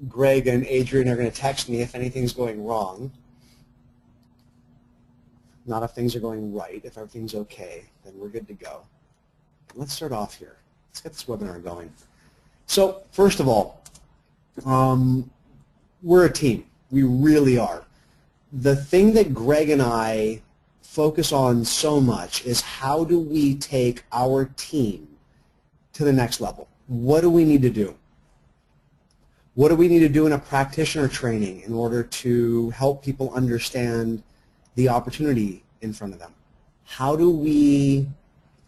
Greg and Adrian are going to text me if anything's going wrong. Not if things are going right. If everything's okay, then we're good to go. Let's start off here. Let's get this webinar going. So first of all, we're a team. We really are. The thing that Greg and I focus on so much is how do we take our team to the next level? What do we need to do? What do we need to do in a practitioner training in order to help people understand the opportunity in front of them? How do we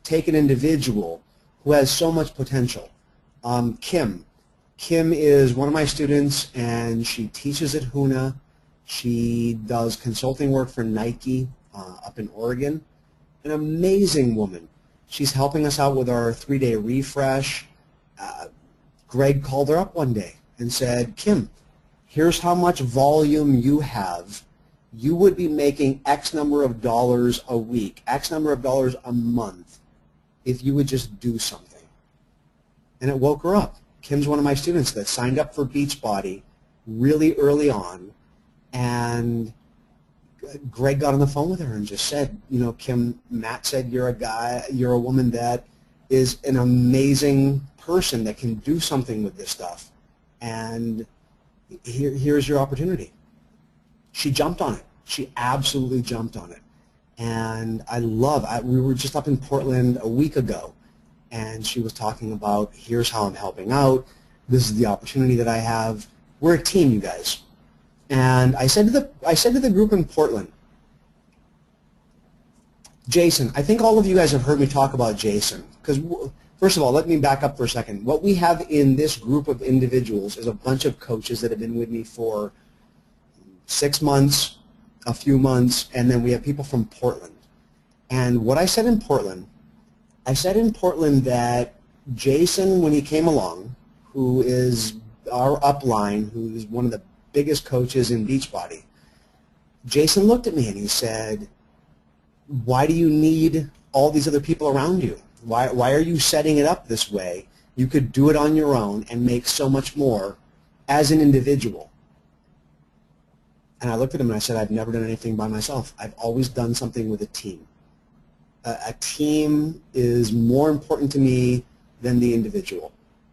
take an individual who has so much potential? Kim is one of my students, and she teaches at HUNA. She does consulting work for Nike up in Oregon. An amazing woman. She's helping us out with our 3-day refresh. Greg called her up one day and said, Kim, here's how much volume you have. You would be making X number of dollars a week, X number of dollars a month if you would just do something. And it woke her up. Kim's one of my students that signed up for Beachbody really early on, and Greg got on the phone with her and just said, you know, Kim, Matt said you're a woman that is an amazing person that can do something with this stuff, and here's your opportunity. She jumped on it. She absolutely jumped on it. And we were just up in Portland a week ago, and she was talking about, here's how I'm helping out. This is the opportunity that I have. We're a team, you guys. And I said to the group in Portland, Jason, I think all of you guys have heard me talk about Jason. Because first of all, let me back up for a second. What we have in this group of individuals is a bunch of coaches that have been with me for 6 months, a few months, and then we have people from Portland. And what I said in Portland that Jason, when he came along, who is our upline, who is one of the biggest coaches in Beachbody, Jason looked at me and he said, why do you need all these other people around you? Why are you setting it up this way? You could do it on your own and make so much more as an individual. And I looked at him and I said, I've never done anything by myself. I've always done something with a team. A team is more important to me than the individual.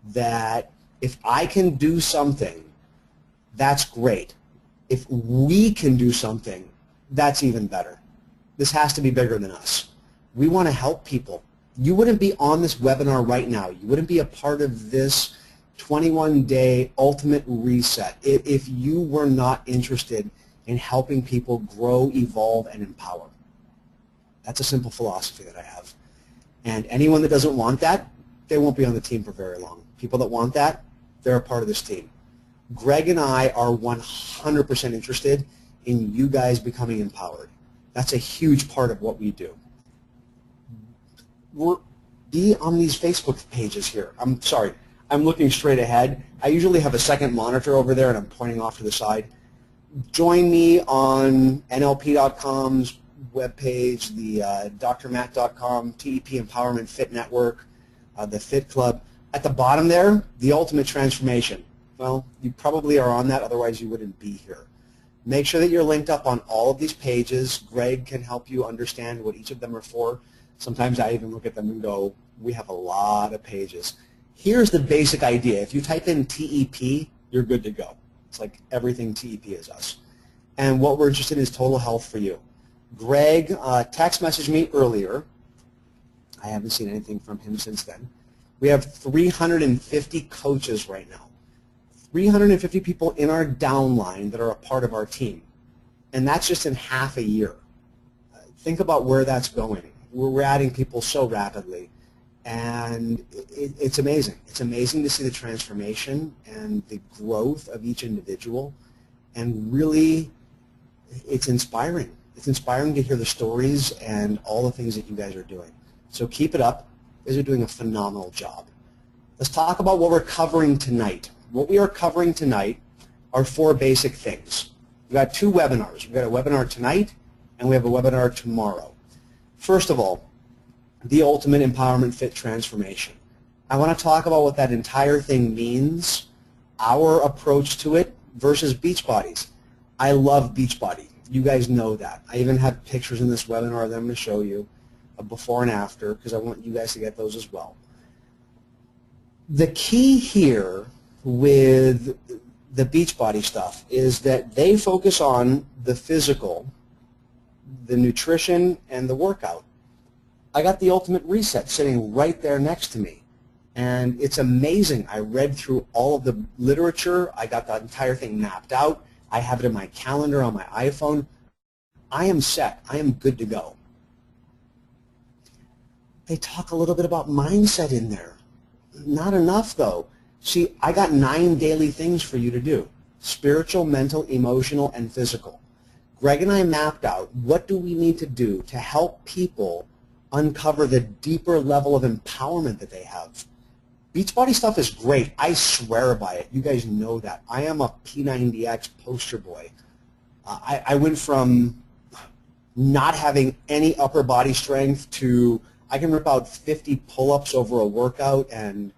That if I can do something, that's great. If we can do something, that's even better. This has to be bigger than us. We want to help people. You wouldn't be on this webinar right now. You wouldn't be a part of this 21-day ultimate reset if you were not interested in helping people grow, evolve, and empower. That's a simple philosophy that I have. And anyone that doesn't want that, they won't be on the team for very long. People that want that, they're a part of this team. Greg and I are 100% interested in you guys becoming empowered. That's a huge part of what we do. Be on these Facebook pages here. I'm sorry, I'm looking straight ahead. I usually have a second monitor over there and I'm pointing off to the side. Join me on NLP.com's webpage, the drmatt.com, TEP Empowerment Fit Network, the Fit Club. At the bottom there, the Ultimate Transformation. Well, you probably are on that, otherwise you wouldn't be here. Make sure that you're linked up on all of these pages. Greg can help you understand what each of them are for. Sometimes I even look at them and go, we have a lot of pages. Here's the basic idea. If you type in TEP, you're good to go. It's like everything TEP is us. And what we're interested in is total health for you. Greg text messaged me earlier. I haven't seen anything from him since then. We have 350 coaches right now. 350 people in our downline that are a part of our team. And that's just in half a year. Think about where that's going. We're adding people so rapidly. And it's amazing. It's amazing to see the transformation and the growth of each individual. And really, it's inspiring. It's inspiring to hear the stories and all the things that you guys are doing. So keep it up. You guys are doing a phenomenal job. Let's talk about what we're covering tonight. What we are covering tonight are 4 basic things. We've got 2 webinars. We've got a webinar tonight, and we have a webinar tomorrow. First of all, the Ultimate Empowerment Fit Transformation. I want to talk about what that entire thing means. our approach to it versus Beachbody's. I love Beachbody. You guys know that. I even have pictures in this webinar that I'm going to show you of before and after because I want you guys to get those as well. The key here with the Beachbody stuff is that they focus on the physical, the nutrition, and the workout. I got the Ultimate Reset sitting right there next to me, and it's amazing. I read through all of the literature. I got that entire thing mapped out. I have it in my calendar on my iPhone. I am set. I am good to go. They talk a little bit about mindset in there. Not enough, though. See, I got 9 daily things for you to do: spiritual, mental, emotional, and physical. Greg and I mapped out what do we need to do to help people uncover the deeper level of empowerment that they have. Beachbody stuff is great. I swear by it. You guys know that. I am a P90X poster boy. I went from not having any upper body strength to I can rip out 50 pull-ups over a workout, and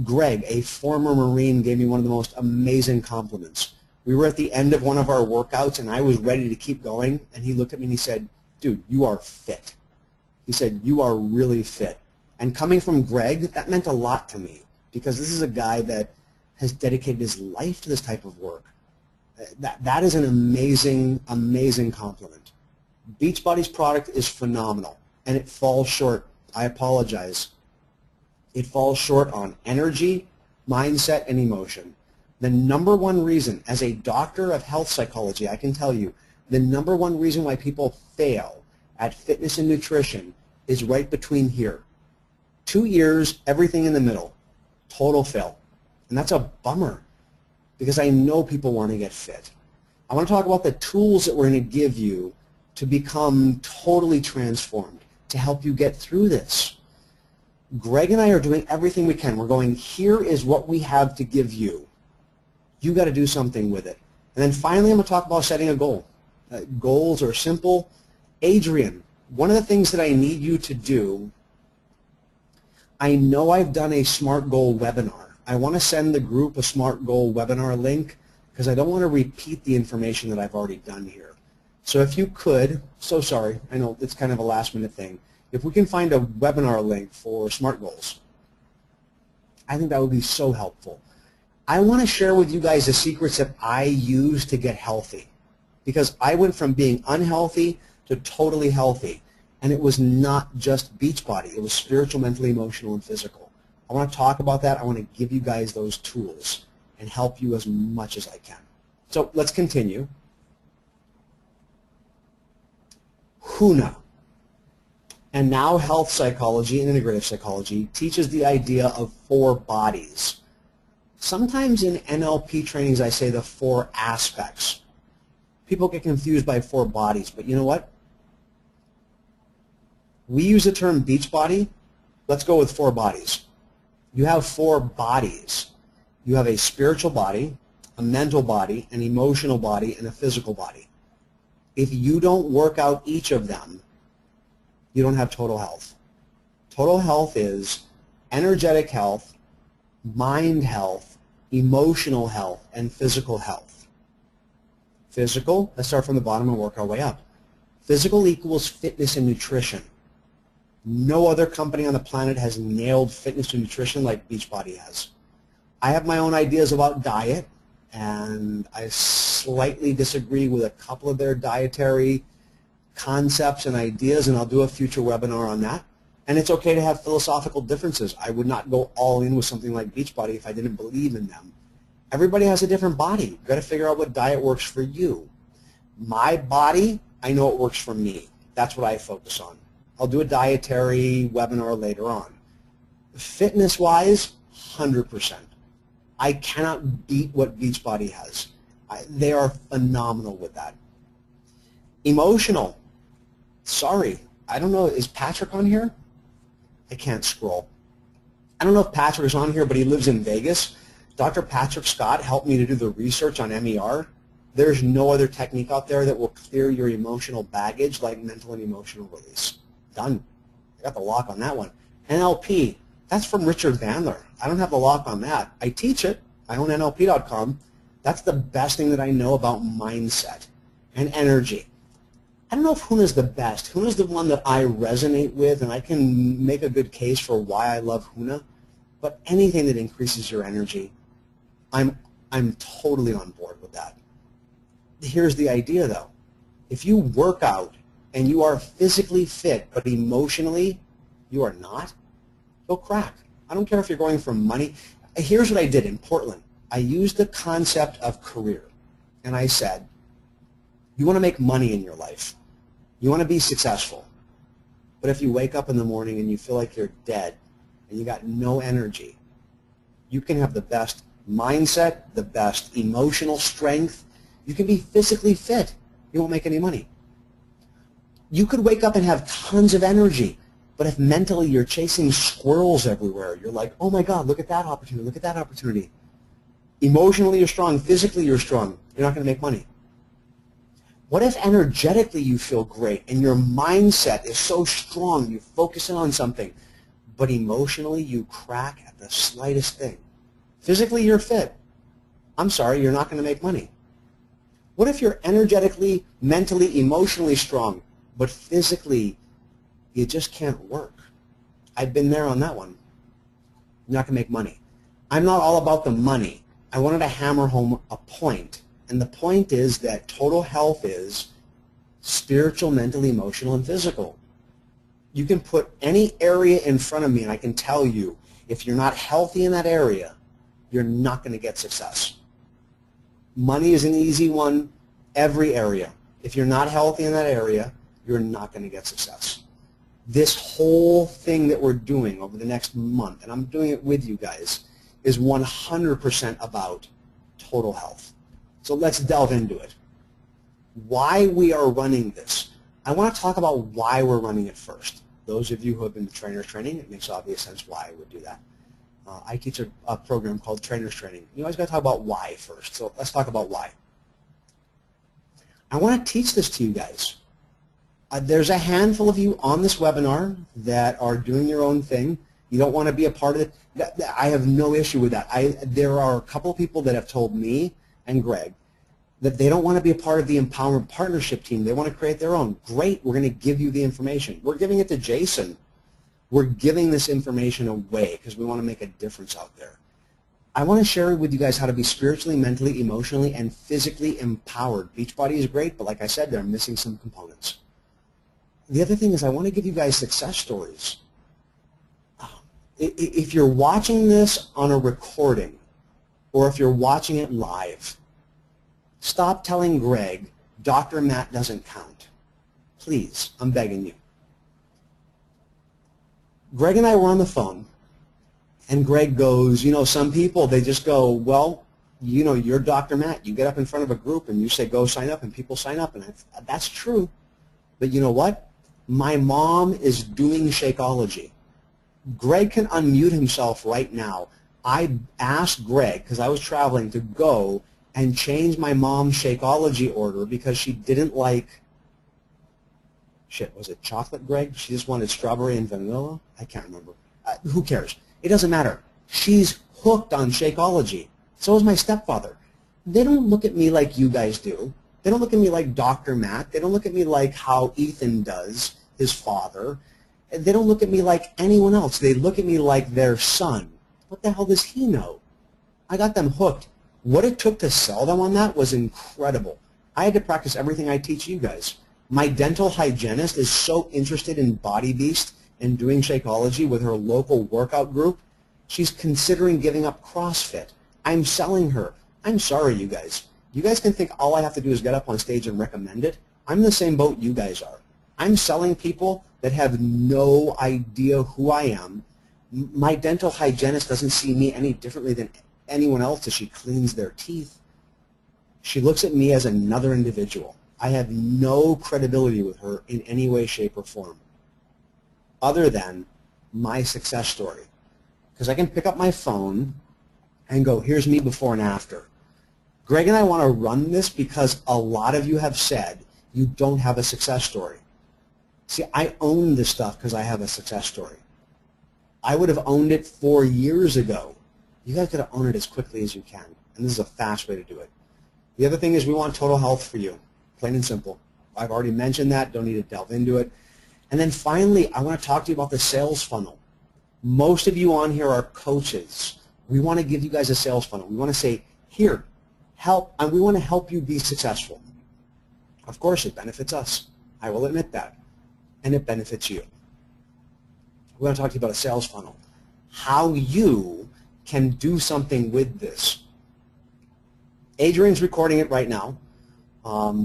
Greg, a former Marine, gave me one of the most amazing compliments. We were at the end of one of our workouts, and I was ready to keep going, and he looked at me and he said, "Dude, you are fit." He said, "You are really fit." And coming from Greg, that meant a lot to me because this is a guy that has dedicated his life to this type of work. That is an amazing, amazing compliment. Beachbody's product is phenomenal, and it falls short. I apologize. It falls short on energy, mindset, and emotion. The number one reason, as a doctor of health psychology, I can tell you, the number one reason why people fail at fitness and nutrition is right between here. 2 years, everything in the middle, total fail. And that's a bummer because I know people want to get fit. I want to talk about the tools that we're going to give you to become totally transformed, to help you get through this. Greg and I are doing everything we can. We're going, here is what we have to give you. You got to do something with it. And then finally, I'm going to talk about setting a goal. Goals are simple. Adrian, one of the things that I need you to do, I know I've done a SMART Goal webinar. I want to send the group a SMART Goal webinar link because I don't want to repeat the information that I've already done here. So if you could, so sorry, I know it's kind of a last minute thing. If we can find a webinar link for SMART Goals, I think that would be so helpful. I want to share with you guys the secrets that I use to get healthy because I went from being unhealthy to totally healthy. And it was not just Beachbody. It was spiritual, mental, emotional, and physical. I want to talk about that. I want to give you guys those tools and help you as much as I can. So let's continue. HUNA, and now health psychology and integrative psychology, teaches the idea of 4 bodies. Sometimes in NLP trainings I say the 4 aspects. People get confused by 4 bodies, but you know what? We use the term Beachbody. Let's go with 4 bodies. You have 4 bodies. You have a spiritual body, a mental body, an emotional body, and a physical body. If you don't work out each of them, you don't have total health. Total health is energetic health, mind health, emotional health, and physical health. Physical, let's start from the bottom and work our way up. Physical equals fitness and nutrition. No other company on the planet has nailed fitness and nutrition like Beachbody has. I have my own ideas about diet, and I slightly disagree with a couple of their dietary concepts and ideas, and I'll do a future webinar on that. And it's okay to have philosophical differences. I would not go all in with something like Beachbody if I didn't believe in them. Everybody has a different body. You've got to figure out what diet works for you. My body, I know it works for me. That's what I focus on. I'll do a dietary webinar later on. Fitness-wise, 100%. I cannot beat what Beachbody has. They are phenomenal with that. Emotional. Sorry, I don't know. Is Patrick on here? I can't scroll. I don't know if Patrick is on here, but he lives in Vegas. Dr. Patrick Scott helped me to do the research on MER. There's no other technique out there that will clear your emotional baggage like mental and emotional release. Done. I got the lock on that one. NLP, that's from Richard Bandler. I don't have the lock on that. I teach it. I own NLP.com. That's the best thing that I know about mindset and energy. I don't know if HUNA is the best. HUNA is the one that I resonate with, and I can make a good case for why I love HUNA. But anything that increases your energy, I'm totally on board with that. Here's the idea, though. If you work out and you are physically fit, but emotionally you are not, you'll crack. I don't care if you're going for money. Here's what I did in Portland. I used the concept of career, and I said, you want to make money in your life. You want to be successful. But if you wake up in the morning and you feel like you're dead and you got no energy, you can have the best mindset, the best emotional strength. You can be physically fit. You won't make any money. You could wake up and have tons of energy, but if mentally you're chasing squirrels everywhere, you're like, oh my God, look at that opportunity, look at that opportunity. Emotionally you're strong, physically you're strong, you're not going to make money. What if energetically you feel great and your mindset is so strong, you focus in on something, but emotionally you crack at the slightest thing? Physically you're fit. I'm sorry, you're not going to make money. What if you're energetically, mentally, emotionally strong, but physically you just can't work? I've been there on that one. You're not going to make money. I'm not all about the money. I wanted to hammer home a point. And the point is that total health is spiritual, mental, emotional, and physical. You can put any area in front of me and I can tell you, if you're not healthy in that area, you're not going to get success. Money is an easy one, every area. If you're not healthy in that area, you're not going to get success. This whole thing that we're doing over the next month, and I'm doing it with you guys, is 100% about total health. So let's delve into it. Why we are running this. I want to talk about why we're running it first. Those of you who have been to Trainers Training, it makes obvious sense why I would do that. I teach a program called Trainers Training. You always got to talk about why first. So let's talk about why. I want to teach this to you guys. There's a handful of you on this webinar that are doing your own thing. You don't want to be a part of it. I have no issue with that. There are a couple of people that have told me and Greg that they don't want to be a part of the Empowerment Partnership team. They want to create their own. Great, we're going to give you the information. We're giving it to Jason. We're giving this information away because we want to make a difference out there. I want to share with you guys how to be spiritually, mentally, emotionally, and physically empowered. Beachbody is great, but like I said, they're missing some components. The other thing is I want to give you guys success stories. If you're watching this on a recording or if you're watching it live, stop telling Greg, Dr. Matt doesn't count. Please, I'm begging you. Greg and I were on the phone, and Greg goes, you know, some people, they just go, well, you know, you're Dr. Matt. You get up in front of a group and you say, go sign up, and people sign up. And that's true. But you know what? My mom is doing Shakeology. Greg can unmute himself right now. I asked Greg, because I was traveling, to go and change my mom's Shakeology order because she didn't like, shit, was it chocolate, Greg? She just wanted strawberry and vanilla? I can't remember. Who cares? It doesn't matter. She's hooked on Shakeology. So is my stepfather. They don't look at me like you guys do. They don't look at me like Dr. Matt. They don't look at me like how Ethan does, his father. They don't look at me like anyone else. They look at me like their son. What the hell does he know? I got them hooked. What it took to sell them on that was incredible. I had to practice everything I teach you guys. My dental hygienist is so interested in Body Beast and doing Shakeology with her local workout group. She's considering giving up CrossFit. I'm selling her. I'm sorry, you guys. You guys can think all I have to do is get up on stage and recommend it. I'm in the same boat you guys are. I'm selling people that have no idea who I am. My dental hygienist doesn't see me any differently than anyone else as she cleans their teeth. She looks at me as another individual. I have no credibility with her in any way, shape, or form other than my success story. Because I can pick up my phone and go, here's me before and after. Greg and I want to run this because a lot of you have said you don't have a success story. See, I own this stuff because I have a success story. I would have owned it 4 years ago you guys got to own it as quickly as you can. And this is a fast way to do it. The other thing is we want total health for you, plain and simple. I've already mentioned that. Don't need to delve into it. And then finally, I want to talk to you about the sales funnel. Most of you on here are coaches. We want to give you guys a sales funnel. We want to say, here, help, and we want to help you be successful. Of course, it benefits us. I will admit that. And it benefits you. We want to talk to you about a sales funnel. How you can do something with this. Adrian's recording it right now.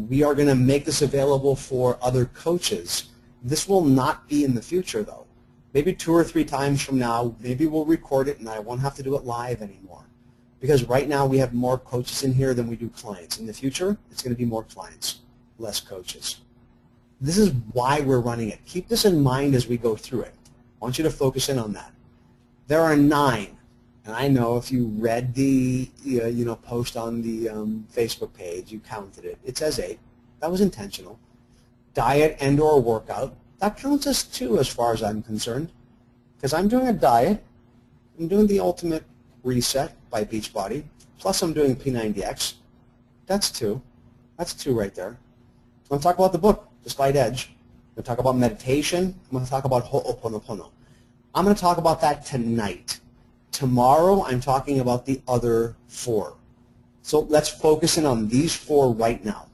We are going to make this available for other coaches. This will not be in the future, though. Maybe 2 or 3 times from now, maybe we'll record it and I won't have to do it live anymore. Because right now we have more coaches in here than we do clients. In the future, it's going to be more clients, less coaches. This is why we're running it. Keep this in mind as we go through it. I want you to focus in on that. There are 9, and I know if you read the post on the Facebook page, you counted it. It says 8. That was intentional. Diet and/or workout. That counts as 2 as far as I'm concerned, because I'm doing a diet. I'm doing the Ultimate Reset by Beachbody, plus I'm doing P90X. That's 2. That's 2 right there. I'm going to talk about the book, The Slight Edge. I'm going to talk about meditation. I'm going to talk about Ho'oponopono. I'm going to talk about that tonight. Tomorrow, I'm talking about the other 4. So let's focus in on these 4 right now.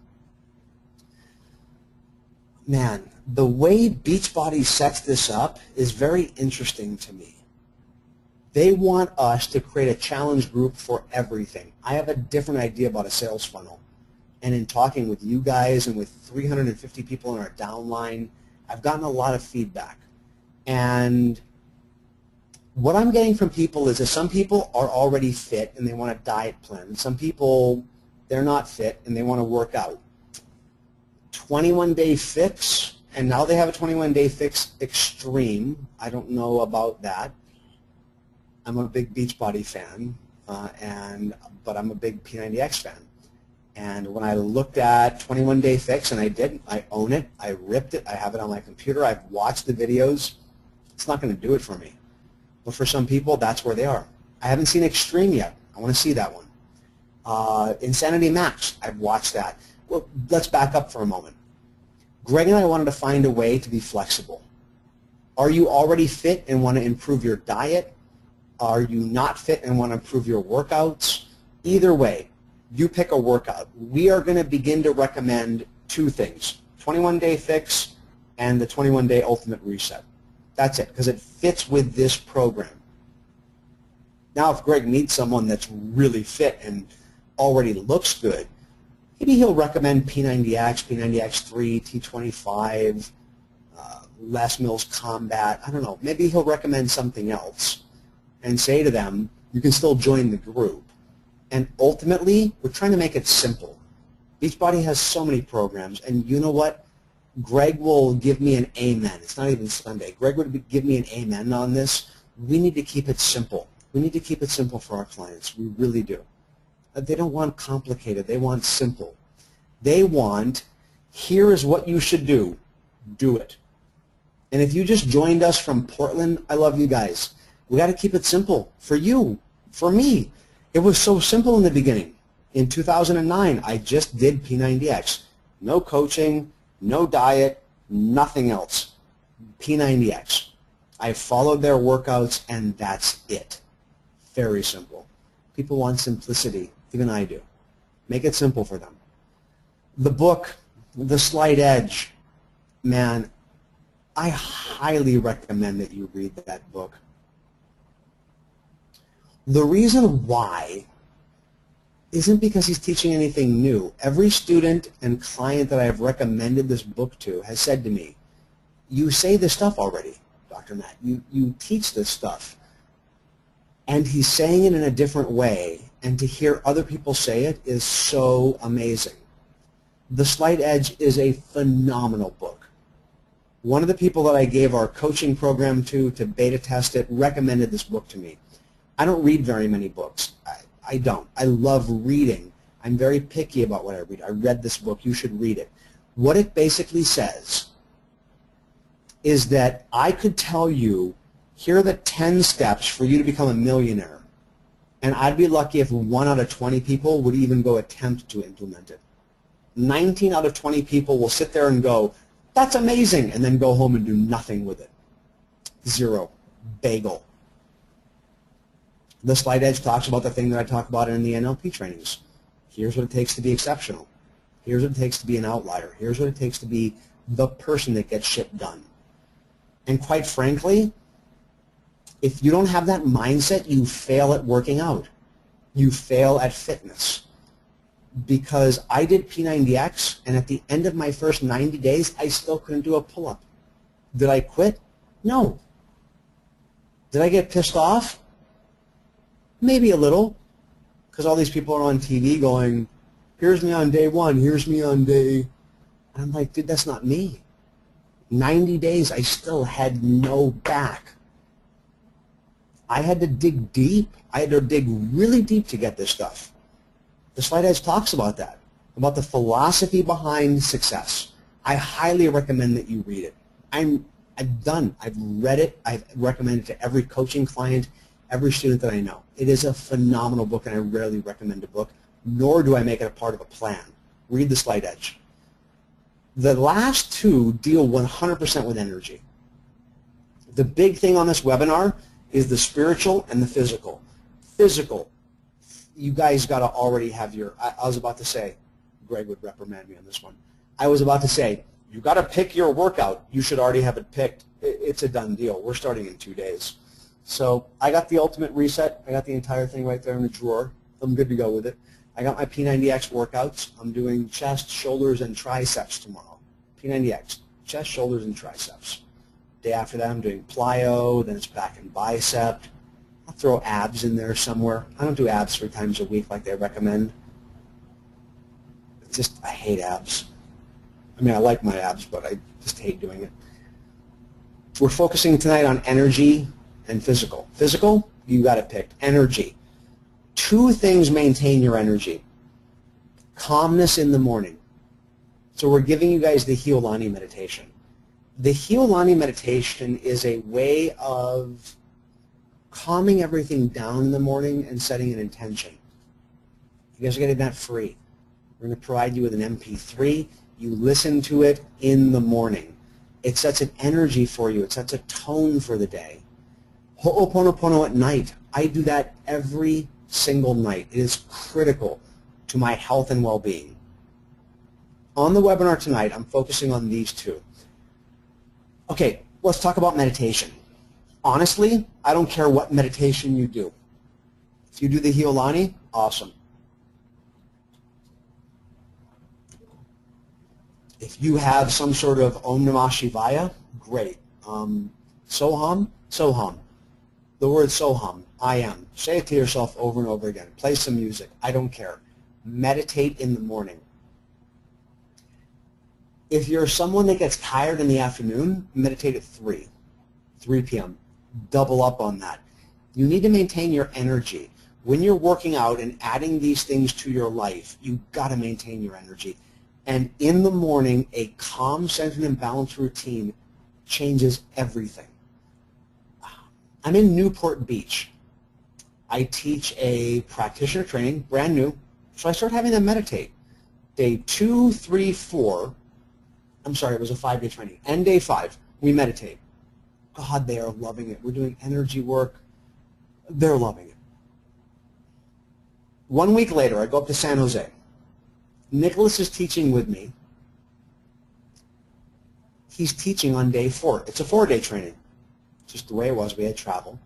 Man, the way Beachbody sets this up is very interesting to me. They want us to create a challenge group for everything. I have a different idea about a sales funnel. And in talking with you guys and with 350 people in our downline, I've gotten a lot of feedback. And what I'm getting from people is that some people are already fit and they want a diet plan. Some people, they're not fit and they want to work out. 21-day fix, and now they have a 21-day fix extreme. I don't know about that. I'm a big Beachbody fan, but I'm a big P90X fan. And when I looked at 21-day fix, and I own it, I ripped it, I have it on my computer, I've watched the videos, it's not going to do it for me. But for some people, that's where they are. I haven't seen Extreme yet. I want to see that one. Insanity Max, I've watched that. Well, let's back up for a moment. Greg and I wanted to find a way to be flexible. Are you already fit and want to improve your diet? Are you not fit and want to improve your workouts? Either way, you pick a workout. We are going to begin to recommend 2 things, 21-day fix and the 21-day ultimate reset. That's it, because it fits with this program. Now, if Greg meets someone that's really fit and already looks good, maybe he'll recommend P90X, P90X3, T25, Les Mills Combat. I don't know. Maybe he'll recommend something else and say to them, you can still join the group. And ultimately, we're trying to make it simple. Beachbody has so many programs, and you know what? Greg will give me an amen. It's not even Sunday. Greg would give me an amen on this. We need to keep it simple. We need to keep it simple for our clients. We really do. They don't want complicated. They want simple. They want, here is what you should do. Do it. And if you just joined us from Portland, I love you guys. We got to keep it simple for you, for me. It was so simple in the beginning. In 2009, I just did P90X. No coaching, no diet, nothing else. P90X. I followed their workouts, and that's it. Very simple. People want simplicity. Even I do. Make it simple for them. The book, The Slight Edge, man, I highly recommend that you read that book. The reason why isn't because he's teaching anything new. Every student and client that I've recommended this book to has said to me, you say this stuff already, Dr. Matt. You teach this stuff. And he's saying it in a different way, and to hear other people say it is so amazing. The Slight Edge is a phenomenal book. One of the people that I gave our coaching program to beta test it recommended this book to me. I don't read very many books. I don't. I love reading. I'm very picky about what I read. I read this book. You should read it. What it basically says is that I could tell you, here are the 10 steps for you to become a millionaire. And I'd be lucky if 1 out of 20 people would even go attempt to implement it. 19 out of 20 people will sit there and go, that's amazing, and then go home and do nothing with it. 0. Bagel. The Slight Edge talks about the thing that I talk about in the NLP trainings. Here's what it takes to be exceptional. Here's what it takes to be an outlier. Here's what it takes to be the person that gets shit done. And quite frankly, if you don't have that mindset, you fail at working out. You fail at fitness. Because I did P90X, and at the end of my first 90 days, I still couldn't do a pull-up. Did I quit? No. Did I get pissed off? Maybe a little, because all these people are on TV going, here's me on day 1, here's me on day... And I'm like, dude, that's not me. 90 days, I still had no back. I had to dig deep. I had to dig really deep to get this stuff. The Slight Edge talks about that, about the philosophy behind success. I highly recommend that you read it. I've read it. I've recommended it to every coaching client, every student that I know. It is a phenomenal book, and I rarely recommend a book, nor do I make it a part of a plan. Read The Slight Edge. The last 2 deal 100% with energy. The big thing on this webinar is the spiritual and the physical. Physical, you guys got to already have your, I was about to say, Greg would reprimand me on this one. I was about to say, you got to pick your workout. You should already have it picked. It's a done deal. We're starting in 2 days. So I got the Ultimate Reset. I got the entire thing right there in the drawer. I'm good to go with it. I got my P90X workouts. I'm doing chest, shoulders, and triceps tomorrow. P90X, chest, shoulders, and triceps. Day after that, I'm doing plyo. Then it's back and bicep. I'll throw abs in there somewhere. I don't do abs 3 times a week like they recommend. It's just, I hate abs. I mean, I like my abs, but I just hate doing it. We're focusing tonight on energy and physical. Physical, you got it picked. Energy. 2 things maintain your energy. Calmness in the morning. So we're giving you guys the Hiyolani meditation. The Hiyolani meditation is a way of calming everything down in the morning and setting an intention. You guys are getting that free. We're going to provide you with an MP3. You listen to it in the morning. It sets an energy for you. It sets a tone for the day. Ho'oponopono at night. I do that every single night. It is critical to my health and well-being. On the webinar tonight, I'm focusing on these 2. Okay, let's talk about meditation. Honestly, I don't care what meditation you do. If you do the Hiyolani, awesome. If you have some sort of Om Namah Shivaya, great. Soham, Soham. The word Soham, I am. Say it to yourself over and over again. Play some music. I don't care. Meditate in the morning. If you're someone that gets tired in the afternoon, meditate at 3 p.m. Double up on that. You need to maintain your energy. When you're working out and adding these things to your life, you've got to maintain your energy. And in the morning, a calm, centered, and balanced routine changes everything. I'm in Newport Beach. I teach a practitioner training, brand new, so I start having them meditate. Day 2, 3, 4, I'm sorry, it was a 5-day training. And day 5, we meditate. God, they are loving it. We're doing energy work. They're loving it. 1 week later, I go up to San Jose. Nicholas is teaching with me. He's teaching on day 4. It's a 4-day training. Just the way it was. We had travel.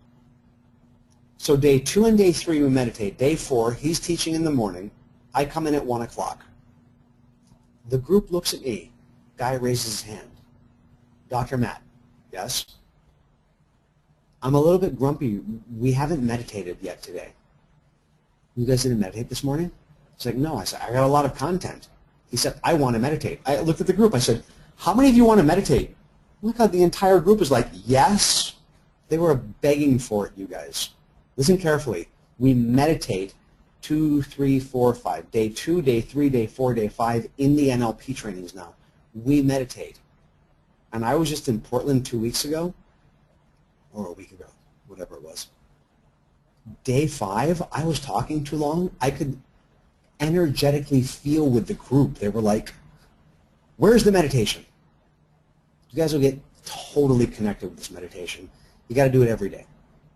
So day 2 and day 3, we meditate. Day 4, he's teaching in the morning. I come in at 1 o'clock. The group looks at me. Guy raises his hand. Dr. Matt, yes? I'm a little bit grumpy. We haven't meditated yet today. You guys didn't meditate this morning? He's like, no. I said, I got a lot of content. He said, I want to meditate. I looked at the group. I said, how many of you want to meditate? Oh my God, the entire group is like, yes. They were begging for it, you guys. Listen carefully. We meditate 2, 3, 4, 5. Day 2, day 3, day 4, day 5 in the NLP trainings now. We meditate. And I was just in Portland 2 weeks ago, or a week ago, whatever it was. Day 5, I was talking too long. I could energetically feel with the group. They were like, where's the meditation? You guys will get totally connected with this meditation. You got to do it every day.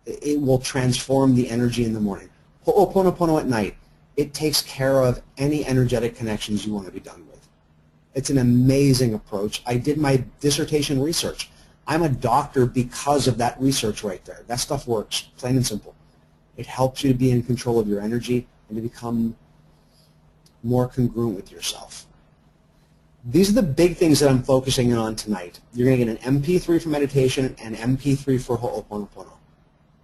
It will transform the energy in the morning. Ho'oponopono at night. It takes care of any energetic connections you want to be done with. It's an amazing approach. I did my dissertation research. I'm a doctor because of that research right there. That stuff works, plain and simple. It helps you to be in control of your energy and to become more congruent with yourself. These are the big things that I'm focusing in on tonight. You're going to get an MP3 for meditation and MP3 for Ho'oponopono.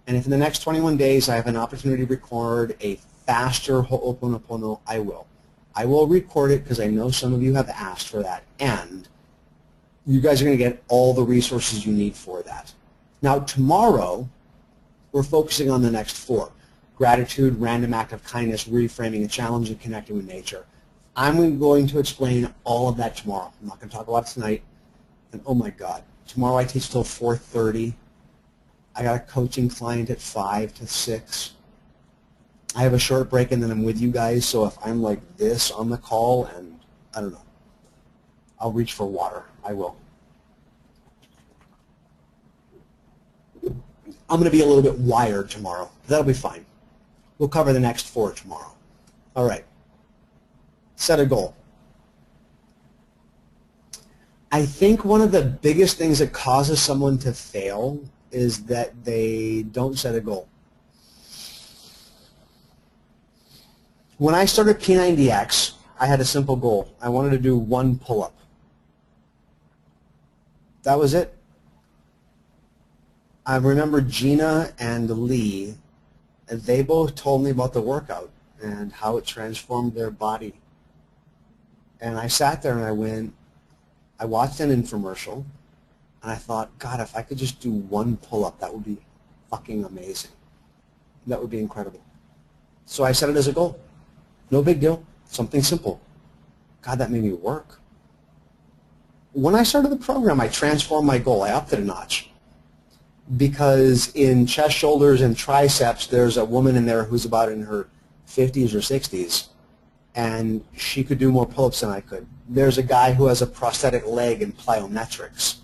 And if in the next 21 days I have an opportunity to record a faster Ho'oponopono, I will. I will record it because I know some of you have asked for that, and you guys are going to get all the resources you need for that. Now tomorrow, we're focusing on the next 4. Gratitude, random act of kindness, reframing a challenge, and connecting with nature. I'm going to explain all of that tomorrow. I'm not going to talk about it tonight. And oh my God, tomorrow I teach till 4:30. I got a coaching client at 5 to 6. I have a short break and then I'm with you guys, so if I'm like this on the call and, I don't know, I'll reach for water. I will. I'm going to be a little bit wired tomorrow. That'll be fine. We'll cover the next 4 tomorrow. All right. Set a goal. I think one of the biggest things that causes someone to fail is that they don't set a goal. When I started P90X, I had a simple goal. I wanted to do 1 pull-up. That was it. I remember Gina and Lee, they both told me about the workout and how it transformed their body. And I sat there and I watched an infomercial, and I thought, God, if I could just do 1 pull-up, that would be fucking amazing. That would be incredible. So I set it as a goal. No big deal. Something simple. God, that made me work. When I started the program, I transformed my goal. I upped it a notch. Because in chest, shoulders, and triceps, there's a woman in there who's about in her 50s or 60s, and she could do more pull-ups than I could. There's a guy who has a prosthetic leg in plyometrics,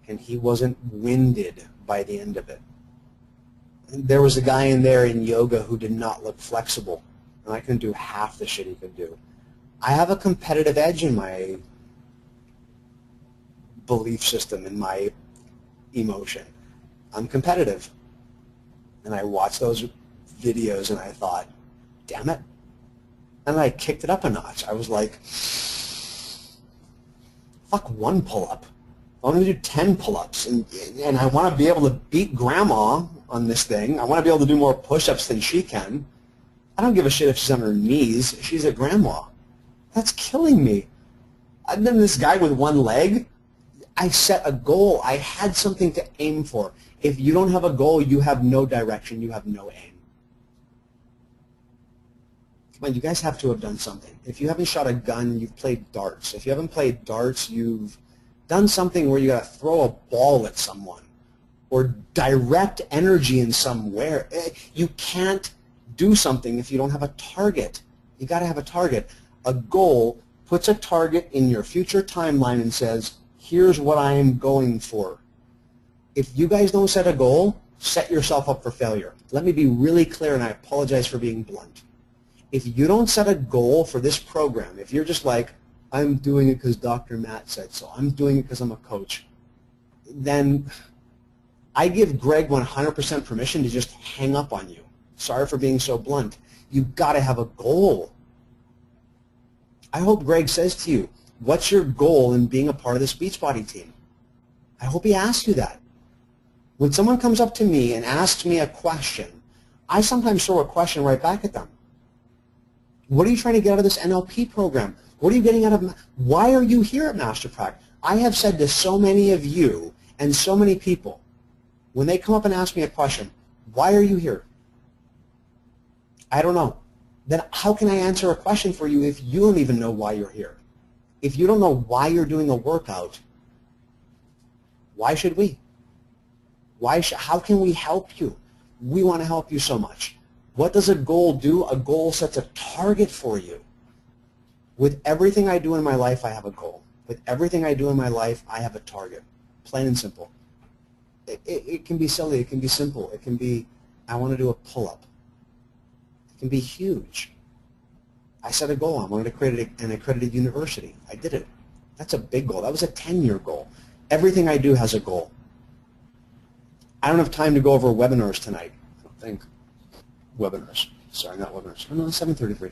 and he wasn't winded by the end of it. There was a guy in there in yoga who did not look flexible, and I couldn't do half the shit he could do. I have a competitive edge in my belief system, in my emotion. I'm competitive. And I watched those videos and I thought, damn it. And I kicked it up a notch. I was like, fuck 1 pull-up. I want to do 10 pull-ups. And I want to be able to beat grandma on this thing. I want to be able to do more push-ups than she can. I don't give a shit if she's on her knees. She's a grandma. That's killing me. And then this guy with 1 leg, I set a goal. I had something to aim for. If you don't have a goal, you have no direction. You have no aim. Come on, you guys have to have done something. If you haven't shot a gun, you've played darts. If you haven't played darts, you've done something where you got to throw a ball at someone or direct energy in somewhere. You can't do something if you don't have a target. You got to have a target. A goal puts a target in your future timeline and says, here's what I am going for. If you guys don't set a goal, set yourself up for failure. Let me be really clear, and I apologize for being blunt. If you don't set a goal for this program, if you're just like, I'm doing it because Dr. Matt said so, I'm doing it because I'm a coach, then I give Greg 100% permission to just hang up on you. Sorry for being so blunt. You've got to have a goal. I hope Greg says to you, what's your goal in being a part of this Beachbody team? I hope he asks you that. When someone comes up to me and asks me a question, I sometimes throw a question right back at them. What are you trying to get out of this NLP program? What are you getting out of, why are you here at MasterPrac? I have said to so many of you and so many people, when they come up and ask me a question, why are you here? I don't know. Then how can I answer a question for you if you don't even know why you're here? If you don't know why you're doing a workout, why should we? How can we help you? We want to help you so much. What does a goal do? A goal sets a target for you. With everything I do in my life, I have a goal. With everything I do in my life, I have a target. Plain and simple. It can be silly. It can be simple. It can be, I want to do a pull-up. It can be huge. I set a goal. I wanted to create an accredited university. I did it. That's a big goal. That was a 10-year goal. Everything I do has a goal. I don't have time to go over webinars tonight. I don't think. Webinars. Sorry, not webinars. Oh, no, 7:33.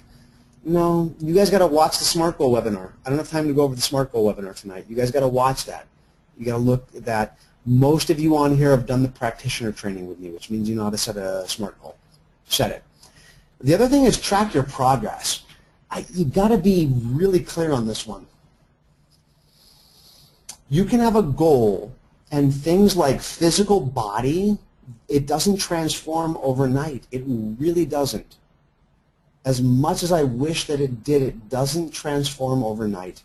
No, you guys got to watch the SMART Goal webinar. I don't have time to go over the SMART Goal webinar tonight. You guys got to watch that. You got to look at that. Most of you on here have done the practitioner training with me, which means you know how to set a SMART goal. Set it. The other thing is track your progress. You got to be really clear on this one. You can have a goal, and things like physical body, it doesn't transform overnight. It really doesn't. As much as I wish that it did, it doesn't transform overnight.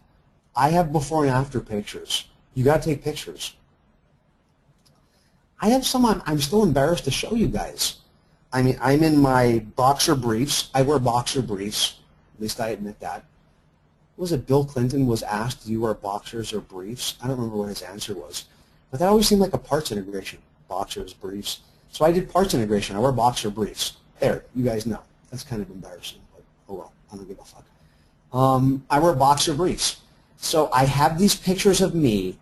I have before and after pictures. You got to take pictures. I have some I'm still embarrassed to show you guys. I mean, I'm in my boxer briefs. I wear boxer briefs. At least I admit that. Was it Bill Clinton was asked, do you wear boxers or briefs? I don't remember what his answer was. But that always seemed like a parts integration. Boxers, briefs. So I did parts integration. I wear boxer briefs. There, you guys know. That's kind of embarrassing, but oh well, I don't give a fuck. I wear boxer briefs. So I have these pictures of me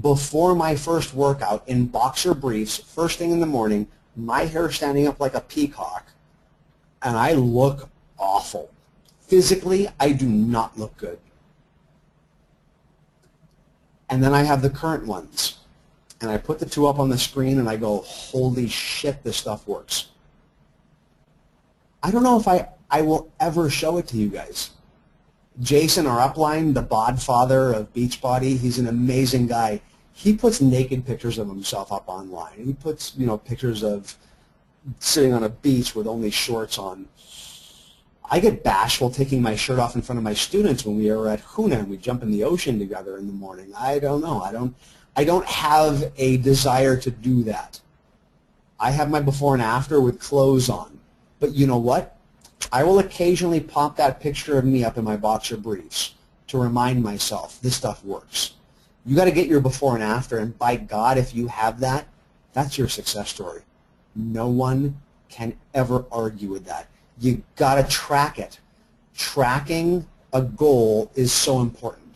before my first workout in boxer briefs, first thing in the morning, my hair standing up like a peacock, and I look awful. Physically, I do not look good. And then I have the current ones. And I put the two up on the screen and I go, holy shit, this stuff works. I don't know if I will ever show it to you guys. Jason, our upline, the bod father of Beachbody, he's an amazing guy. He puts naked pictures of himself up online. He puts, you know, pictures of sitting on a beach with only shorts on. I get bashful taking my shirt off in front of my students when we are at Huna and we jump in the ocean together in the morning. I don't know. I don't have a desire to do that. I have my before and after with clothes on. But you know what? I will occasionally pop that picture of me up in my boxer briefs to remind myself this stuff works. You got to get your before and after, and by God, if you have that, that's your success story. No one can ever argue with that. You got to track it. Tracking a goal is so important.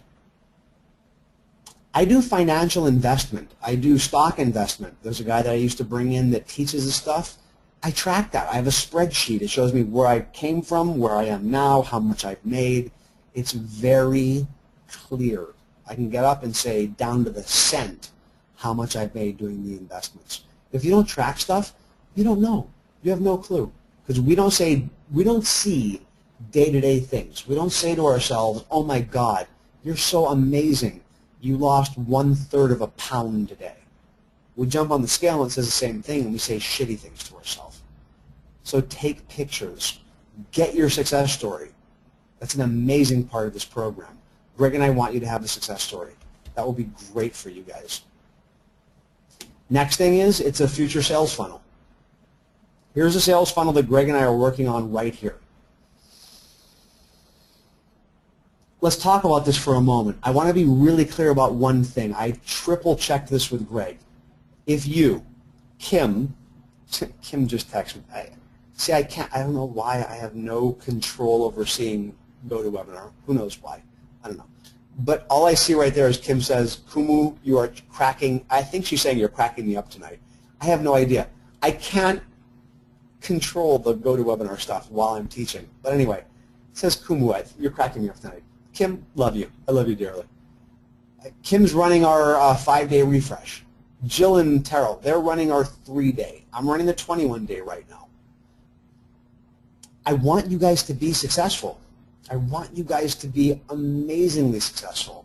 I do financial investment. I do stock investment. There's a guy that I used to bring in that teaches this stuff. I track that. I have a spreadsheet. It shows me where I came from, where I am now, how much I've made. It's very clear. I can get up and say down to the cent how much I've made doing the investments. If you don't track stuff, you don't know. You have no clue. Because we don't see day-to-day things. We don't say to ourselves, oh my God, you're so amazing. You lost 1/3 of a pound today. We jump on the scale and it says the same thing, and we say shitty things to ourselves. So take pictures. Get your success story. That's an amazing part of this program. Greg and I want you to have a success story. That will be great for you guys. Next thing is, it's a future sales funnel. Here's a sales funnel that Greg and I are working on right here. Let's talk about this for a moment. I want to be really clear about one thing. I triple-checked this with Greg. If you, Kim just texted me. I don't know why I have no control over seeing GoToWebinar. Who knows why? I don't know. But all I see right there is Kim says, Kumu, you are cracking, I think she's saying you're cracking me up tonight. I have no idea. I can't control the GoToWebinar stuff while I'm teaching. But anyway, it says, Kumu, you're cracking me up tonight. Kim, love you. I love you dearly. Kim's running our 5-day refresh. Jill and Terrell, they're running our 3-day. I'm running the 21-day right now. I want you guys to be successful. I want you guys to be amazingly successful.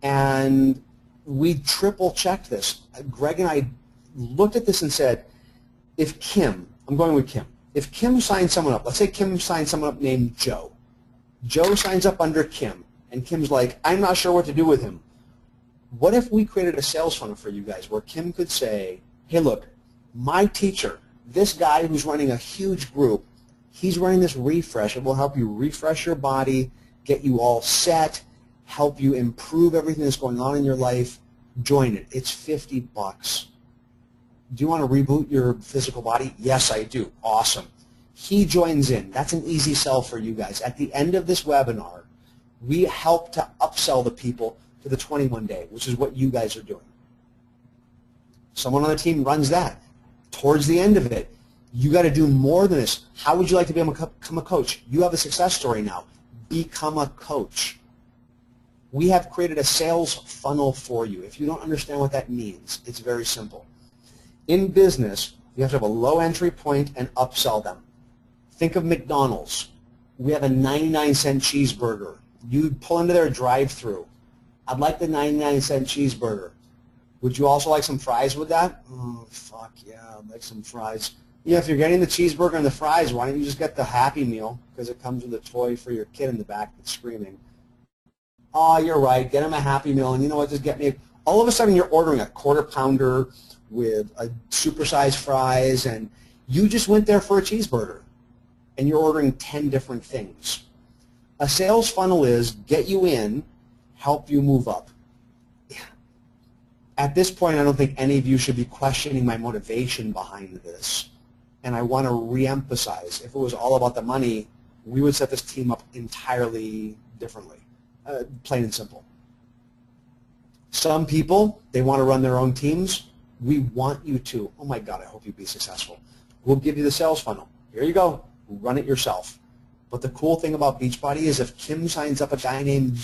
And we triple-checked this. Greg and I looked at this and said, if Kim, I'm going with Kim, if Kim signs someone up, let's say Kim signs someone up named Joe. Joe signs up under Kim, and Kim's like, I'm not sure what to do with him. What if we created a sales funnel for you guys where Kim could say, hey, look, my teacher, this guy who's running a huge group, He's running this refresh. It will help you refresh your body, get you all set, help you improve everything that's going on in your life. Join it. It's $50. Do you want to reboot your physical body? Yes, I do. Awesome. He joins in. That's an easy sell for you guys. At the end of this webinar, we help to upsell the people to the 21-day, which is what you guys are doing. Someone on the team runs that. Towards the end of it, you got to do more than this. How would you like to become a coach? You have a success story now. Become a coach. We have created a sales funnel for you. If you don't understand what that means, it's very simple. In business, you have to have a low entry point and upsell them. Think of McDonald's. We have a 99-cent cheeseburger. You pull into their drive-thru. I'd like the 99-cent cheeseburger. Would you also like some fries with that? Oh, fuck yeah, I'd like some fries. Yeah, if you're getting the cheeseburger and the fries, why don't you just get the Happy Meal, because it comes with a toy for your kid in the back that's screaming. Oh, you're right, get him a Happy Meal, and you know what, just get me, all of a sudden you're ordering a quarter pounder with a supersized fries, and you just went there for a cheeseburger, and you're ordering 10 different things. A sales funnel is get you in, help you move up. At this point, I don't think any of you should be questioning my motivation behind this. And I want to reemphasize, if it was all about the money, we would set this team up entirely differently, plain and simple. Some people, they want to run their own teams. We want you to. Oh my God, I hope you be successful. We'll give you the sales funnel. Here you go. Run it yourself. But the cool thing about Beachbody is if Kim signs up a guy named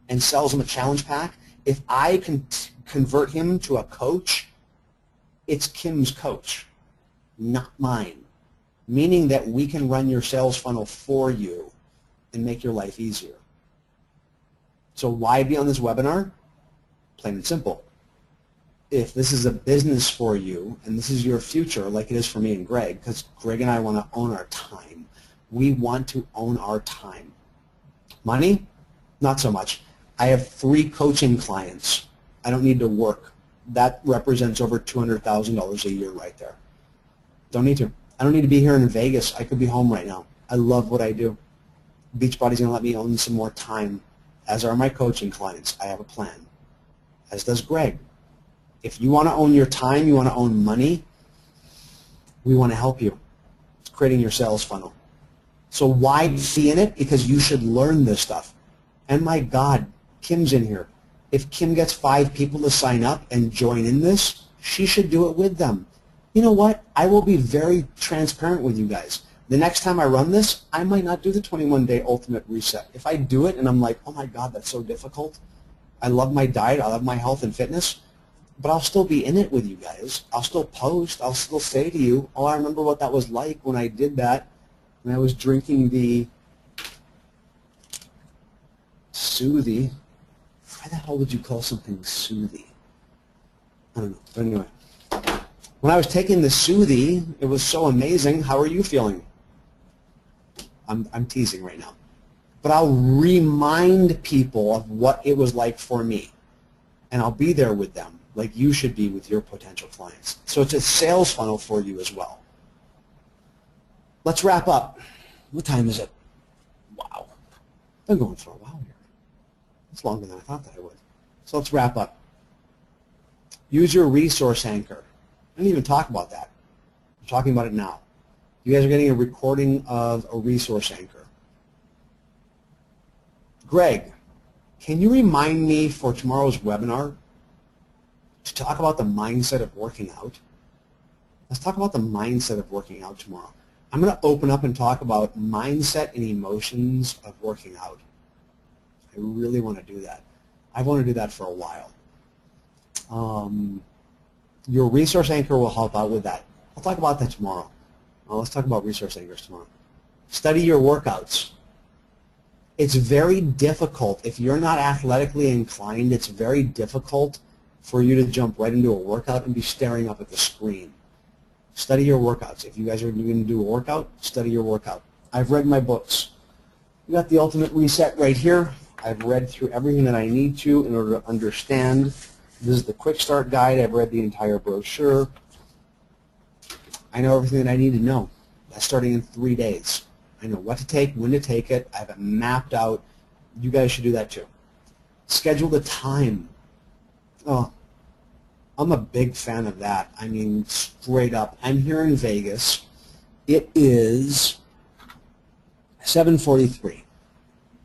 and sells him a challenge pack, if I can convert him to a coach, it's Kim's coach, not mine. Meaning that we can run your sales funnel for you and make your life easier. So why be on this webinar? Plain and simple. If this is a business for you and this is your future, like it is for me and Greg, because Greg and I want to own our time. We want to own our time. Money? Not so much. I have 3 coaching clients. I don't need to work. That represents over $200,000 a year right there. Don't need to. I don't need to be here in Vegas. I could be home right now. I love what I do. Beachbody's going to let me own some more time, as are my coaching clients. I have a plan, as does Greg. If you want to own your time, you want to own money, we want to help you. It's creating your sales funnel. So why be in it? Because you should learn this stuff. And my God, Kim's in here. If Kim gets 5 people to sign up and join in this, she should do it with them. You know what? I will be very transparent with you guys. The next time I run this, I might not do the 21-day ultimate reset. If I do it and I'm like, oh my God, that's so difficult. I love my diet. I love my health and fitness. But I'll still be in it with you guys. I'll still post. I'll still say to you, oh, I remember what that was like when I did that, when I was drinking the Smoothie. Why the hell would you call something Smoothie? I don't know. But anyway, when I was taking the Smoothie, it was so amazing. How are you feeling? I'm teasing right now. But I'll remind people of what it was like for me. And I'll be there with them, like you should be with your potential clients. So it's a sales funnel for you as well. Let's wrap up. What time is it? Wow. I've been going for a while here. It's longer than I thought that I would. So let's wrap up. Use your resource anchor. I didn't even talk about that. I'm talking about it now. You guys are getting a recording of a resource anchor. Greg, can you remind me for tomorrow's webinar to talk about the mindset of working out? Let's talk about the mindset of working out tomorrow. I'm going to open up and talk about mindset and emotions of working out. I really want to do that. I want to do that for a while. Your resource anchor will help out with that. I'll talk about that tomorrow. Let's talk about resource anchors tomorrow. Study your workouts. It's very difficult. If you're not athletically inclined, it's very difficult for you to jump right into a workout and be staring up at the screen. Study your workouts. If you guys are going to do a workout, study your workout. I've read my books. You got the Ultimate Reset right here. I've read through everything that I need to in order to understand. This is the Quick Start Guide. I've read the entire brochure. I know everything that I need to know. That's starting in 3 days. I know what to take, when to take it. I have it mapped out. You guys should do that too. Schedule the time. Oh, I'm a big fan of that. I mean, straight up. I'm here in Vegas. It is 7:43.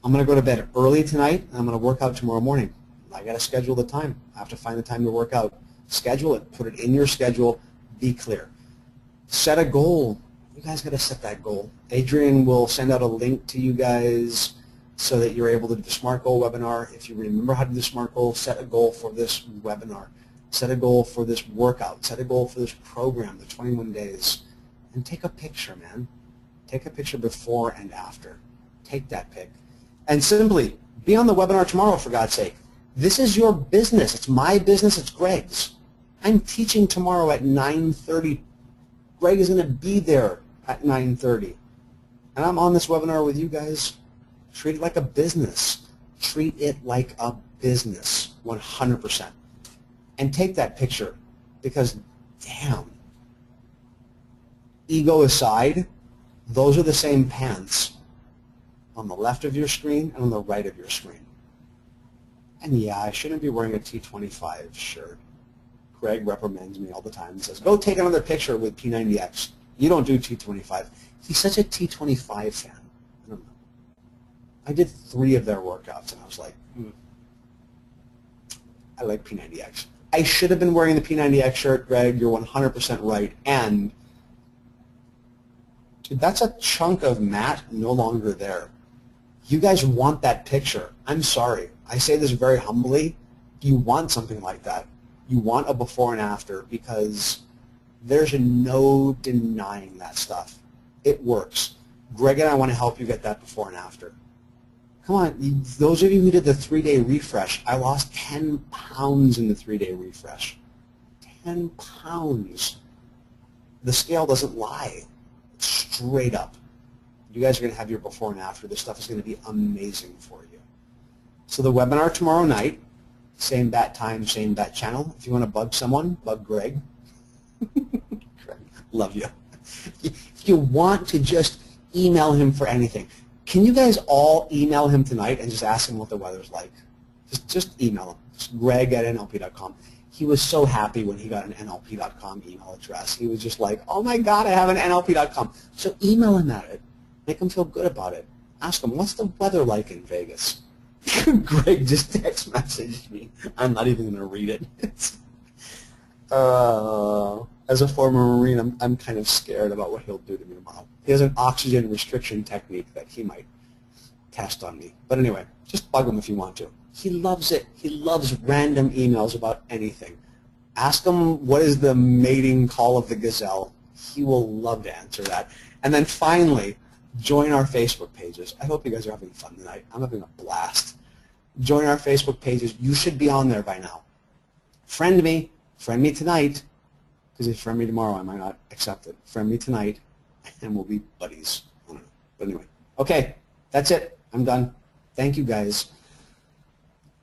I'm going to go to bed early tonight, and I'm going to work out tomorrow morning. I got to schedule the time. I have to find the time to work out. Schedule it. Put it in your schedule. Be clear. Set a goal. You guys got to set that goal. Adrian will send out a link to you guys so that you're able to do the SMART Goal webinar. If you remember how to do the SMART Goal, set a goal for this webinar. Set a goal for this workout. Set a goal for this program, the 21 days. And take a picture, man. Take a picture before and after. Take that pic. And simply, be on the webinar tomorrow, for God's sake. This is your business. It's my business. It's Greg's. I'm teaching tomorrow at 9:30. Greg is going to be there at 9:30. And I'm on this webinar with you guys. Treat it like a business. Treat it like a business, 100%. And take that picture because, damn, ego aside, those are the same pants on the left of your screen and on the right of your screen. And yeah, I shouldn't be wearing a T25 shirt. Greg reprimands me all the time and says, go take another picture with P90X. You don't do T25. He's such a T25 fan. I don't know. I did 3 of their workouts, and I was like, I like P90X. I should have been wearing the P90X shirt, Greg. You're 100% right. And dude, that's a chunk of Matt no longer there. You guys want that picture. I'm sorry. I say this very humbly. You want something like that. You want a before and after because there's no denying that stuff. It works. Greg and I want to help you get that before and after. Come on, those of you who did the 3-day refresh, I lost 10 pounds in the 3-day refresh. 10 pounds. The scale doesn't lie. It's straight up. You guys are going to have your before and after. This stuff is going to be amazing for you. So the webinar tomorrow night, same bat time, same bat channel. If you want to bug someone, bug Greg. Greg, love you. If you want to just email him for anything, can you guys all email him tonight and just ask him what the weather's like? Just email him. Just greg@nlp.com. He was so happy when he got an nlp.com email address. He was just like, oh my God, I have an nlp.com. So email him at it. Make him feel good about it. Ask him, what's the weather like in Vegas? Greg just text messaged me. I'm not even going to read it. As a former Marine, I'm kind of scared about what he'll do to me tomorrow. He has an oxygen restriction technique that he might test on me. But anyway, just bug him if you want to. He loves it. He loves random emails about anything. Ask him what is the mating call of the gazelle. He will love to answer that. And then finally, join our Facebook pages. I hope you guys are having fun tonight. I'm having a blast. Join our Facebook pages. You should be on there by now. Friend me tonight, because if you friend me tomorrow, I might not accept it. Friend me tonight, and we'll be buddies. I don't know. But anyway, okay, that's it. I'm done. Thank you, guys.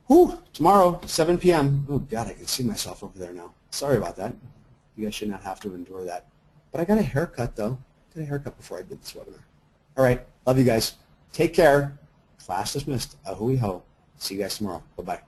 Whew, tomorrow, 7 p.m. Oh, God, I can see myself over there now. Sorry about that. You guys should not have to endure that. But I got a haircut, though. I got a haircut before I did this webinar. All right, love you guys. Take care. Class dismissed. Ahui ho. See you guys tomorrow. Bye-bye.